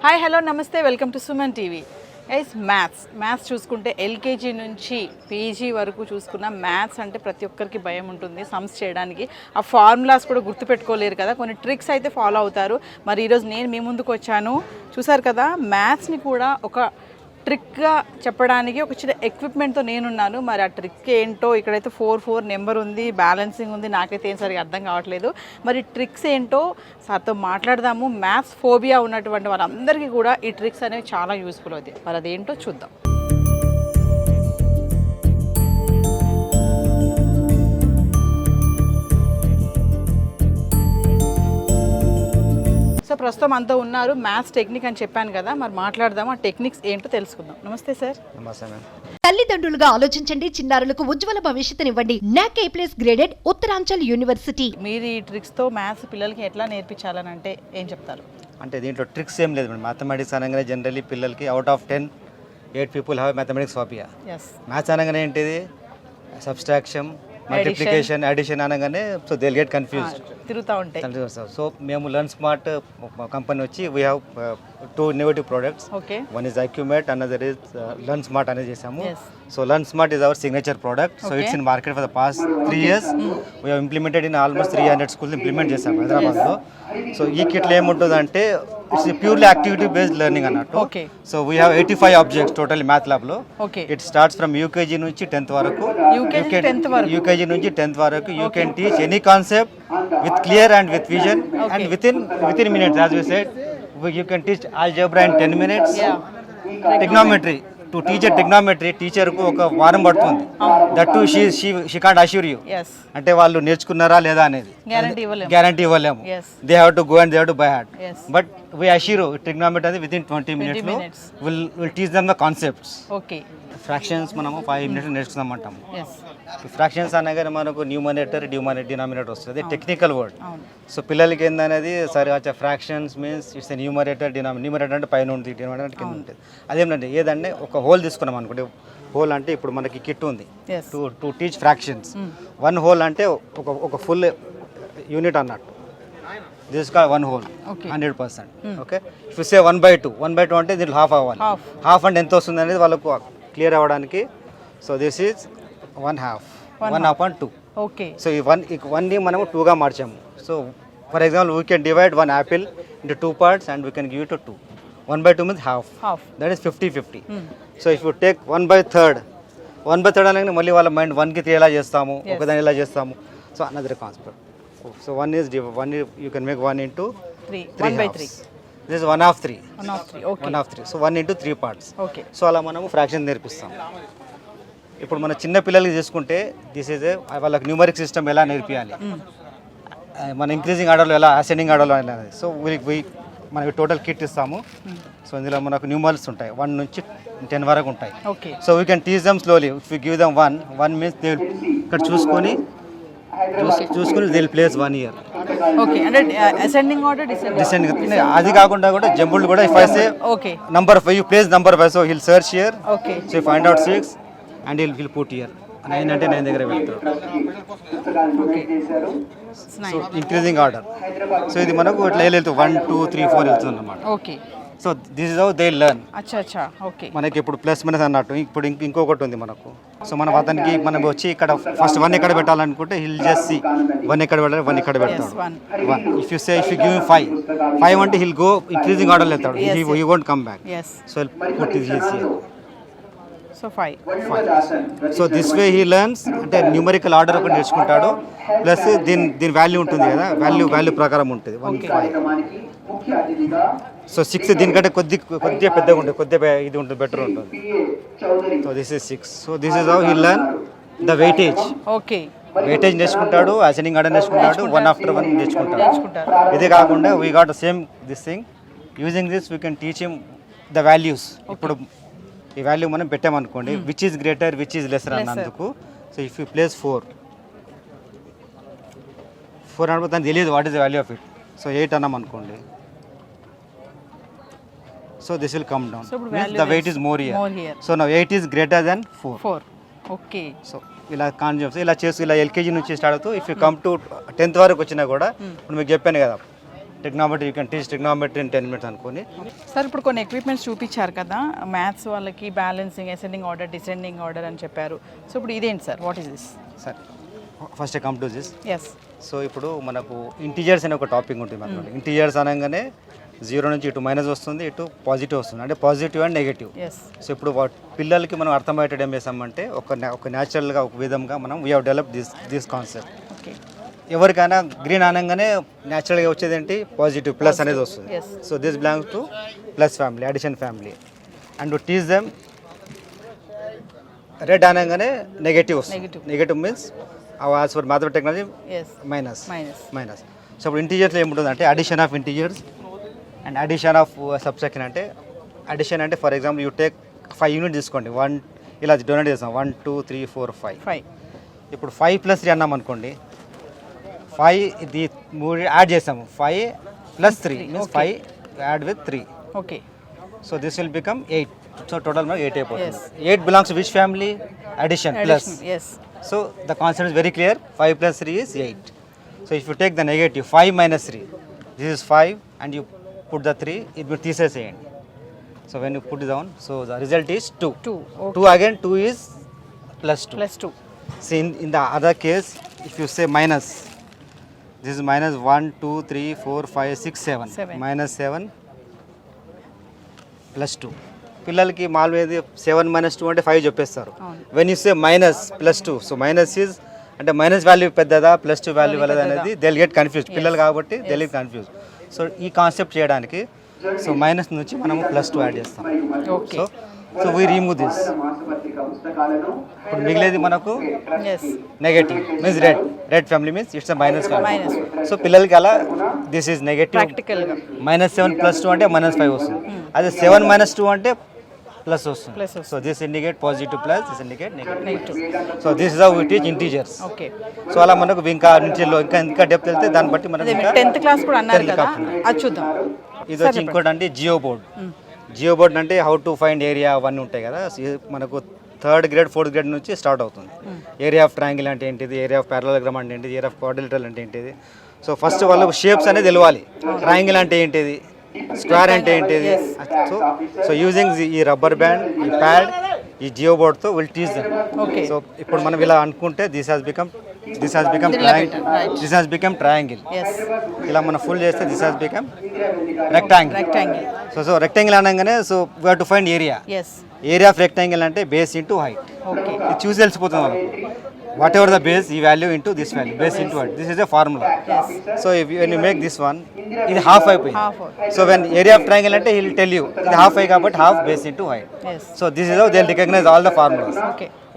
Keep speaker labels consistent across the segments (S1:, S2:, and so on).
S1: Hi hello నమస్తే welcome to Suman TV. Guys maths చూసుకుంటే LKG నుంచి పీజీ వరకు చూసుకున్న మ్యాథ్స్ అంటే ప్రతి ఒక్కరికి భయం ఉంటుంది సమ్స్ చేయడానికి. ఆ ఫార్ములాస్ కూడా గుర్తుపెట్టుకోలేరు కదా, కొన్ని ట్రిక్స్ అయితే ఫాలో అవుతారు. మరి ఈరోజు నేను మీ ముందుకు వచ్చాను, చూసారు కదా, మ్యాథ్స్ని కూడా ఒక ట్రిక్గా చెప్పడానికి ఒక చిన్న ఎక్విప్మెంట్తో నేనున్నాను. మరి ఆ ట్రిక్ ఏంటో, ఇక్కడైతే 4 నెంబర్ ఉంది, బ్యాలెన్సింగ్ ఉంది, నాకైతే ఏం సరిగా అర్థం కావట్లేదు. మరి ట్రిక్స్ ఏంటో సార్తో మాట్లాడదాము. మ్యాథ్స్ ఫోబియా ఉన్నటువంటి వాళ్ళందరికీ కూడా ఈ ట్రిక్స్ అనేవి చాలా యూస్ఫుల్ అవుతాయి. మరి అదేంటో చూద్దాం. సో ప్రస్తుతం అంతా ఉన్నారు, మ్యాథ్స్ టెక్నిక్ అని చెప్పాను కదా, మరి మాట్లాడదాం, ఆ టెక్నిక్స్ ఏంటో తెలుసుకుందాం. నమస్తే సార్.
S2: నమస్తే మ్యామ్.
S3: తల్లిదండ్రులుగా ఆలోచించండి, చిన్నారులకు ఉజ్వల భవిష్యత్తునివ్వండి. నాక్ A+ గ్రేడెడ్ ఉత్తరాంచల్ యూనివర్సిటీ.
S1: మీరు ఈ ట్రిక్స్తో మ్యాథ్స్ పిల్లలకి ఎట్లా నేర్పించాలని అంటే ఏం చెప్తారు?
S2: అంటే దీంట్లో ట్రిక్స్ ఏం లేదు మేడం. మ్యాథమెటిక్స్ అనగానే జనరల్లీ పిల్లలకి out of 10 8 people have mathematics phobia.
S1: Yes.
S2: Maths అనగానే ఏంటిది, సబ్స్ట్రాక్షన్, మల్టిప్లికేషన్, అడిషన్ అనగానే సో దే గెట్ కన్ఫ్యూజ్డ్,
S1: తిరుగుతూ ఉంటాయి.
S2: సో మేము లర్న్ స్మార్ట్ కంపెనీ వచ్చి we have 2 innovative products.
S1: Okay.
S2: One is Accumate, another is Learn Smart అనేది చేసాము.
S1: Yes.
S2: So Learn Smart is our signature product. So
S1: Okay.
S2: It's in market for the past 3 years. We have implemented in almost 300 schools implement చేసాము హైదరాబాద్లో. So ఈ కిట్లో ఏముంటుందంటే it's purely activity based learning అన్నట్టు.
S1: Okay.
S2: So we have 85 objects total math ల్యాబ్లో.
S1: Okay.
S2: It starts from UKG నుంచి 10th వరకు.
S1: UKG 10th వరకు.
S2: యూకేజీ నుంచి 10th వరకు you can teach any concept with clear and with vision and within minutes, as we said. You can teach algebra in 10 minutes.
S1: Yeah.
S2: Trigonometry, to teach a trigonometry teacher కు ఒక వారం పడుతుంది. That too she can't assure you,
S1: yes.
S2: అంటే వాళ్ళు నేర్చుకున్నారా లేదా అనేది guarantee ఇవ్వలేము.
S1: Yes.
S2: They have to go and they have to by heart.
S1: Yes.
S2: But we assure trigonometry అది విత్ ఇన్ 20 minutes లో will teach them the concepts.
S1: Okay.
S2: Fractions మనము 5 minutes నేర్చుకుందామంటాము.
S1: ఎస్.
S2: ఫ్రాక్షన్స్ అనగానే మనకు న్యూమరేటర్ డినామినేటర్ వస్తుంది, technical word.
S1: అవును.
S2: So పిల్లలకి ఏందనేది సరే వచ్చే fractions means it's numerator numerator అంటే పైన ఉంటుంది, డినామినేటర్ అంటే కింద ఉంటుంది. అదేంటంటే ఏదంటే ఒక హోల్ తీసుకున్నాం అనుకోండి. హోల్ అంటే ఇప్పుడు మనకి కిట్ ఉంది
S1: Yes.
S2: To teach fractions. 1 whole అంటే ఒక ఫుల్ యూనిట్ అన్నట్టు. This call 1 whole.
S1: Okay.
S2: 100%. Okay. If you say 1/2 అంటే దీంట్లో హాఫ్ అవ్వాలి. హాఫ్ అంటే ఎంత వస్తుంది అనేది వాళ్ళకు క్లియర్ అవ్వడానికి. So this is 1/2. 1/2.
S1: Okay.
S2: So ఈ 1ని మనము 2గా మార్చాము. So for example we can divide 1 Apple into 2 parts and we can give it 2. 1/2 means half. That is 50-50. So if you take 1/3 అనగానే మళ్ళీ వాళ్ళ మైండ్ 1కి 3 ఎలా చేస్తాము, ఒకదాన్ని ఎలా చేస్తాము. So another concept. So 1 you can make 1 into 3
S1: 1/3.
S2: This is 1/3.
S1: 1/3. Okay.
S2: 1/3. So 1 into 3 parts.
S1: Okay.
S2: So అలా మనము ఫ్రాక్షన్ నేర్పిస్తాం. ఇప్పుడు మన చిన్న పిల్లలకి చూసుకుంటే దిస్ ఈజ్ వాళ్ళకి న్యూమరిక్ సిస్టమ్ ఎలా నేర్పియాలి, మన ఇంక్రీజింగ్ ఆర్డర్లో ఎలా, అసెండింగ్ ఆర్డర్లో ఎలా. సో మనకి టోటల్ కిట్ ఇస్తాము. సో ఇందులో మనకు న్యూమర్స్ ఉంటాయి 1 నుంచి 10 వరకు ఉంటాయి.
S1: Okay.
S2: So we can teach them slowly. If you give them 1 means they ఇక్కడ చూసుకొని they will place 1 year.
S1: Okay. అంటే అసెండింగ్ ఆర్డర్,
S2: డిసెండింగ్ అది కాకుండా కూడా జంబుల్డ్ కూడా if I say
S1: okay
S2: number 5 you place number 5. So hill search here.
S1: Okay.
S2: So find out 6 and will put here 9 అంటే 9 దగ్గర వెళ్తారు. So increasing order. సో ఇది మనకు ఇట్లా వెళ్తుంది 1 2 3 4 వెళ్తుంది అన్నమాట.
S1: Okay.
S2: So this is how they learn.
S1: అచ్చా. ఓకే.
S2: మనకి ఇప్పుడు ప్లస్ మైనస్ అన్నట్టు. ఇప్పుడు ఇంకొకటి ఉంది మనకు. సో మనం అతనికి మనం వచ్చి ఇక్కడ ఫస్ట్ 1 ఎక్కడ పెట్టాలనుకుంటే హిల్ జస్ట్ సి 1 ఎక్కడ పెట్టాలి, 1 ఇక్కడ పెడతాడు. 1 ఇఫ్ యూ గివ్ 5 అంటే హిల్ గో ఇంక్రీజింగ్ ఆర్డర్ వెళ్తాడు. He won't come back.
S1: Yes.
S2: So put he'll see.
S1: So 5.
S2: So this way he learns. అంటే న్యూమరికల్ ఆర్డర్ ఒకటి నేర్చుకుంటాడు, ప్లస్ దీని వాల్యూ ఉంటుంది కదా, వాల్యూ ప్రకారం ఉంటుంది 1 5. సో 6 దీనికంటే కొద్దిగా పెద్దగా ఉంటుంది, కొద్దిగా ఇది ఉంటుంది, బెటర్ ఉంటుంది. So this is 6. So this is how he learn the weightage.
S1: Okay.
S2: Weightage నేర్చుకుంటాడు, అసెండింగ్ ఆర్డర్ నేర్చుకుంటాడు, 1 after 1 నేర్చుకుంటాడు. ఇదే కాకుండా we got same this thing. Using this we can teach him the values. ఇప్పుడు ఈ వాల్యూ మనం పెట్టామనుకోండి, which is greater, which is lesser అన్నందుకు. సో ఇఫ్ యూ ప్లేస్ 4 అంటే దానికి తెలియదు what is the value of it. So 8 అన్నాం అనుకోండి. So this will come down. The weight is more here. So now 8 is greater than 4.
S1: Okay.
S2: So ఇలా concepts ఇలా చేస్తూ ఇలా ఎల్కేజీ నుంచి స్టార్ట్ అవుతూ if you come to 10th వరకు వచ్చినా కూడా ఇప్పుడు మీకు చెప్పాను కదా trigonometry you can teach trigonometry in 10 minutes అనుకోని.
S1: సార్ ఇప్పుడు కొన్ని ఎక్విప్మెంట్స్ చూపించారు కదా, మ్యాథ్స్ వాళ్ళకి balancing, ascending order, descending order అని చెప్పారు. సో ఇప్పుడు ఇదేంటి sir, what is this?
S2: Sir first come to this.
S1: Yes.
S2: So ఇప్పుడు మనకు ఇంటీజర్స్ అనే ఒక టాపిక్ ఉంటుంది మనకు. ఇంటీజర్స్ అనగానే 0 నుంచి ఇటు మైనస్ వస్తుంది, ఇటు పాజిటివ్ వస్తుంది, అంటే positive and negative.
S1: Yes.
S2: So ఇప్పుడు పిల్లలకి మనం అర్థమయ్యేటట్టు ఏం చేసామంటే ఒక న్యాచురల్గా ఒక విధంగా మనం we have develop this concept.
S1: Okay.
S2: ఎవరికైనా గ్రీన్ అనగానే న్యాచురల్గా వచ్చేది ఏంటి, పాజిటివ్ ప్లస్ అనేది వస్తుంది.
S1: Yes.
S2: So this belongs to plus family, addition family. And teach them red అనగానే నెగటివ్ వస్తుంది. Negative means as for mathematics technology minus. Minus. So ఇప్పుడు ఇంటీజర్స్లో ఏముంటుంది అంటే addition of integers and addition of subtraction. అంటే addition అంటే for example you take 5 unit తీసుకోండి, 1 ఇలా donate చేస్తాం, 1 2 3 4 5. ఇప్పుడు 5 + 3 అన్నాం అనుకోండి, 5 ఇది 3 యాడ్ చేసాము, 5 + 3 means 5 add with 3.
S1: Okay.
S2: So this will become 8. So total మనకు 8 అయిపోతుంది. 8 belongs to which family? Addition plus.
S1: Yes.
S2: So the concept is very clear. 5 + 3 is 8. So if you take the negative 5 - 3, this is 5 and you put the 3, it will తీసేసేయండి. So when you put it down, so the result is 2. 2. Okay. 2 again, 2 is +2.
S1: +2.
S2: See in the other case, if you say minus, this is minus 1 2 3 4 5 6 7. Minus 7 +2. పిల్లలకి మామూలుగా 7 - 2 అంటే 5 చెప్పేస్తారు. When you say minus +2, so minus is అంటే minus value పెద్దదా +2 value పెద్దదా అనేది they get confuse. పిల్లలు కాబట్టి దే గెట్ కన్ఫ్యూజ్. సో ఈ కాన్సెప్ట్ చేయడానికి సో మైనస్ నుంచి మనము +2 యాడ్ చేస్తాం. So we remove this. ఇప్పుడు మిగిలేది మనకు negative means red family means it's minus family. So పిల్లలకి అలా దిస్ ఈజ్ నెగటివ్. -7 +2 అంటే -5 వస్తుంది. అదే 7 - 2 అంటే ప్లస్ వస్తుంది. So this indicate positive plus, this indicate negative. So this is how we teach integers.
S1: Okay.
S2: So అలా మనకు ఇంకా నుంచి ఇంకా డెప్త్ వెళ్తే దాన్ని బట్టి మనకు
S1: 10th క్లాస్ కూడా అన్నారు కదా, అది చూద్దాం.
S2: ఇది వచ్చి ఇంకోటి అంటే జియో బోర్డ్. జియో బోర్డ్ అంటే హౌ టు ఫైండ్ ఏరియా అవన్నీ ఉంటాయి కదా. మనకు 3rd grade 4th grade నుంచి స్టార్ట్ అవుతుంది. ఏరియా ఆఫ్ ట్రయాంగిల్ అంటే ఏంటిది, ఏరియా ఆఫ్ పారలలోగ్రామ్ అంటే ఏంటిది, ఏరియా ఆఫ్ క్వాడ్రిలేటరల్ అంటే ఏంటిది. సో ఫస్ట్ వాళ్ళకు షేప్స్ అనేది తెలియాలి. ట్రయాంగిల్ అంటే ఏంటిది, స్క్వేర్ అంటే ఏంటిది. సో యూజింగ్ ఈ రబ్బర్ బ్యాండ్, ఈ ప్యాడ్, ఈ జియో బోర్డ్తో విల్ టీచ్ దెమ్. సో ఇప్పుడు మనం ఇలా అనుకుంటే దిస్ హాస్ బికమ్ ట్రయాంగిల్. ఇలా మనం ఫుల్ చేస్తే this has become rectangle. So rectangle అనగానే so we have to find area. Area of rectangle అంటే బేస్ ఇంటూ హైట్. ఇది చూసి తెలిసిపోతుంది మనకు. వాట్ ఎవర్ ద బేస్, ఈ value into this value, base into height. This is a formula. So when you make this one, ఇది half అయిపోయింది. So when area of triangle అంటే he'll tell you ఇది half అయ్యి కాబట్టి half base into height. So this is how they recognise all the formulas.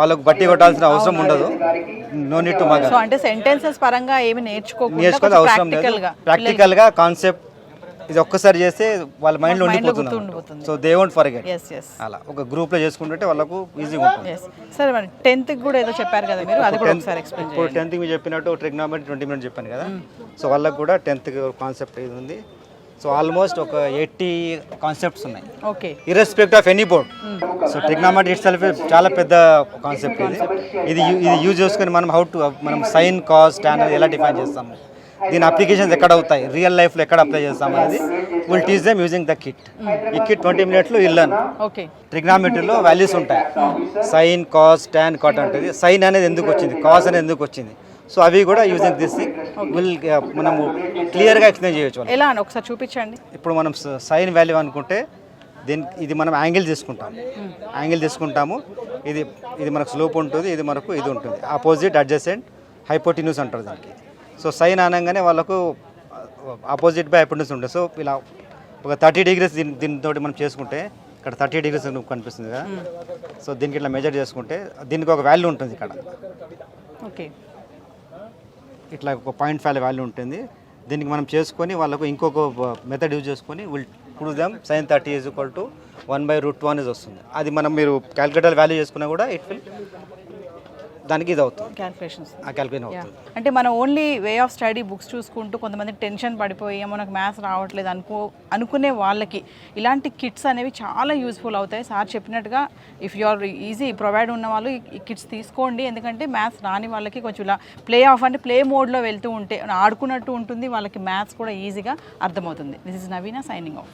S2: వాళ్ళకు బట్టి కొట్టాల్సిన అవసరం ఉండదు. No need to mug.
S1: So అంటే సెంటెన్సెస్ పరంగా ఏమి నేర్చుకోవాలి
S2: అవసరం లేదు. ప్రాక్టికల్ గా కాన్సెప్ట్ ఇది ఒక్కసారి చేస్తే వాళ్ళ మైండ్ లో ఉండిపోతుంది. So they won't forget. అలా ఒక గ్రూప్ లో చేసుకుంటుంటే వాళ్ళకు ఈజీగా ఉంటుంది.
S1: సరే, మరి 10th కూడా ఏదో చెప్పారు కదా మీరు, అది కూడా ఒకసారి ఎక్స్ప్లెయిన్ చేయండి.
S2: ఇప్పుడు 10th మీరు చెప్పినట్టు ట్రిగ్నామెట్రీ 20 minutes చెప్పాను కదా. సో వాళ్ళకు కూడా 10th కాన్సెప్ట్ ఇది ఉంది. సో ఆల్మోస్ట్ ఒక 80 కాన్సెప్ట్స్ ఉన్నాయి.
S1: Okay.
S2: Irrespect of any board. So trigonometry itself చాలా పెద్ద కాన్సెప్ట్ ఇది. ఇది యూజ్ చేసుకొని మనం సైన్, కాస్, టాన్ అనేది ఎలా డిఫైన్ చేస్తాము, దీని అప్లికేషన్స్ ఎక్కడ అవుతాయి, రియల్ లైఫ్లో ఎక్కడ అప్లై చేస్తాం అనేది will teach them using the kit. ఈ కిట్ 20 minutesలో ఇల్లన్. ట్రిగ్నామెట్రీలో వాల్యూస్ ఉంటాయి. సైన్, కాస్, టాన్, కాట్ ఉంటుంది. సైన్ అనేది ఎందుకు వచ్చింది, కాస్ అనేది ఎందుకు వచ్చింది. సో అవి కూడా యూజింగ్ దిస్ థింగ్ విల్ మనము క్లియర్గా ఎక్స్ప్లెయిన్ చేయొచ్చు.
S1: ఎలా అని ఒకసారి చూపించండి.
S2: ఇప్పుడు మనం సైన్ వాల్యూ అనుకుంటే ఇది మనం యాంగిల్ తీసుకుంటాము. ఇది మనకు స్లోప్ ఉంటుంది, ఇది మనకు ఇది ఉంటుంది. ఆపోజిట్, అడ్జసెంట్, హైపోటిన్యూస్ అంటారు దానికి. సో సైన్ అనగానే వాళ్ళకు ఆపోజిట్ బై హైపోటిన్యూస్ ఉంటుంది. సో ఇలా ఒక 30 degrees దీనితో మనం చేసుకుంటే ఇక్కడ 30 degrees కనిపిస్తుంది కదా. సో దీనికి ఇట్లా మెజర్ చేసుకుంటే దీనికి ఒక వాల్యూ ఉంటుంది ఇక్కడ.
S1: ఓకే.
S2: ఇట్లా ఒక 0.5 వాల్యూ ఉంటుంది. దీనికి మనం చేసుకొని వాళ్ళకు ఇంకొక మెథడ్ యూజ్ చేసుకొని విల్ పుట్ దెమ్ sin 30 = 1/√1 వస్తుంది. అది మనం మీరు క్యాలిక్యులేటర్ వాల్యూ చేసుకున్నా కూడా ఇట్ విల్ దానికి ఇది అవుతుంది,
S1: క్యాల్కులేషన్స్.
S2: ఆ క్యాల్కులేషన్ అవుతుంది.
S1: అంటే మనం only way of study books చూసుకుంటూ కొంతమంది టెన్షన్ పడిపోయి మనకు మ్యాథ్స్ రావట్లేదు అనుకునే వాళ్ళకి ఇలాంటి కిట్స్ అనేవి చాలా యూస్ఫుల్ అవుతాయి. సార్ చెప్పినట్టుగా if you are easy provide ఉన్న వాళ్ళు ఈ కిట్స్ తీసుకోండి. ఎందుకంటే మ్యాథ్స్ రాని వాళ్ళకి కొంచెం ఇలా ప్లే ఆఫ్ అంటే ప్లే మోడ్లో వెళ్తూ ఉంటే ఆడుకున్నట్టు ఉంటుంది, వాళ్ళకి మ్యాథ్స్ కూడా ఈజీగా అర్థమవుతుంది. This is Naveena signing of.